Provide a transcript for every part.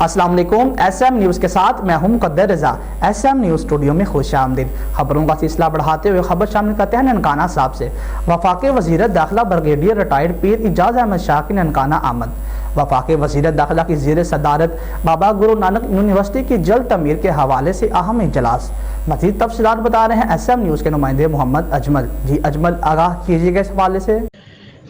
السلام علیکم، S M news کے ساتھ میں ہوں مقدر رضا۔ ایس ایم نیوز اسٹوڈیو میں خوش آمدید۔ خبروں کا سلسلہ بڑھاتے ہوئے خبر شامل کرتے ہیں ننکانہ صاحب سے۔ وفاقی وزیرداخلہ برگیڈیئر ریٹائرڈ پیر اجلاس احمد شاہ کی ننکانہ آمد۔ وفاقی وزیرداخلہ کی زیر صدارت بابا گورونانک یونیورسٹی کی جلد تعمیر کے حوالے سے اہم اجلاس۔ مزید تفصیلات بتا رہے ہیں ایس ایم نیوز کے نمائندے محمد اجمل۔ جی اجمل، آگاہ کیجیے گا اس حوالے سے۔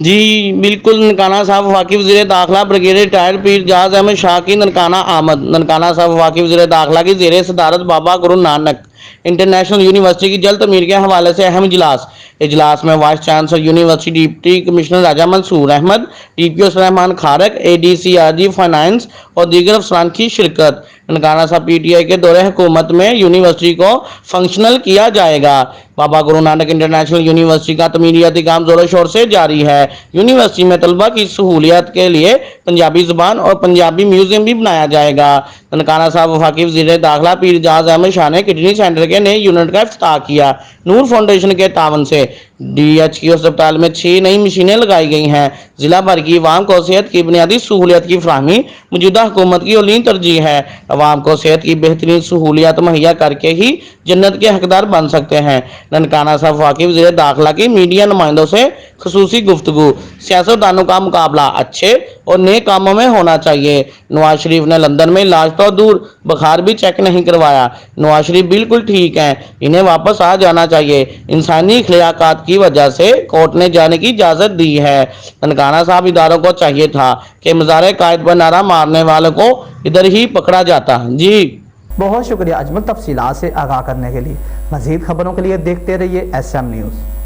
جی بالکل، ننکانہ صاحب وفاقی وزیر داخلہ برگیڈیئر ریٹائرڈ پیر اجلاس احمد شاہ کی ننکانہ آمد۔ ننکانہ صاحب وفاقی وزیر داخلہ کی زیر صدارت بابا گورونانک انٹرنیشنل یونیورسٹی کی جلد تعمیر کے حوالے سے اہم اجلاس۔ اجلاس میں vice chancellor university deputy commissioner Raja Mansoor Ahmed, D P O Suleman Khariq, A D C R G finance اور دیگر افسران کی شرکت۔ ننکانہ صاحب پی ٹی آئی کے دور حکومت میں یونیورسٹی کو فنکشنل کیا جائے گا۔ بابا گورونانک انٹرنیشنل یونیورسٹی کا تعمیراتی کام زور و شور سے جاری ہے۔ یونیورسٹی میں طلبہ کی سہولیات کے لیے پنجابی زبان اور پنجابی میوزیم بھی بنایا جائے گا۔ ننکانہ صاحب وفاقی وزیر داخلہ پیر اجلاس احمد شاہ نے کڈنی سینٹر کے نئے یونٹ کا افتتاح کیا۔ نور فاؤنڈیشن کے تعاون سے ڈی ایچ کیو اسپتال میں 6 نئی مشینیں لگائی گئی ہیں۔ ضلع بھر کی عوام کو صحت کی بنیادی سہولیات کی فراہمی موجودہ حکومت کی اولین ترجیح ہے۔ عوام کو صحت کی بہترین سہولیات مہیا کر کے ہی جنت کے حقدار بن سکتے ہیں۔ ننکانہ صاحب وفاقی وزیر داخلہ کی میڈیا نمائندوں سے خصوصی گفتگو۔ سیاستدانوں کا مقابلہ اچھے اور نیک کاموں میں ہونا چاہیے۔ نواز شریف نے لندن میں علاج تو دور بخار بھی چیک نہیں کروایا۔ نواز شریف بالکل ٹھیک ہیں، انہیں واپس آ جانا چاہیے۔ انسانی اخلاقیات کی وجہ سے کورٹ نے جانے کی اجازت دی ہے۔ ننکانہ صاحب اداروں کو چاہیے تھا کہ مزار قائد پر نعرہ مارنے والوں کو ادھر ہی پکڑا جاتا۔ جی بہت شکریہ اجمل، تفصیلات سے آگاہ کرنے کے لیے۔ مزید خبروں کے لیے دیکھتے رہیے ایس ایم نیوز۔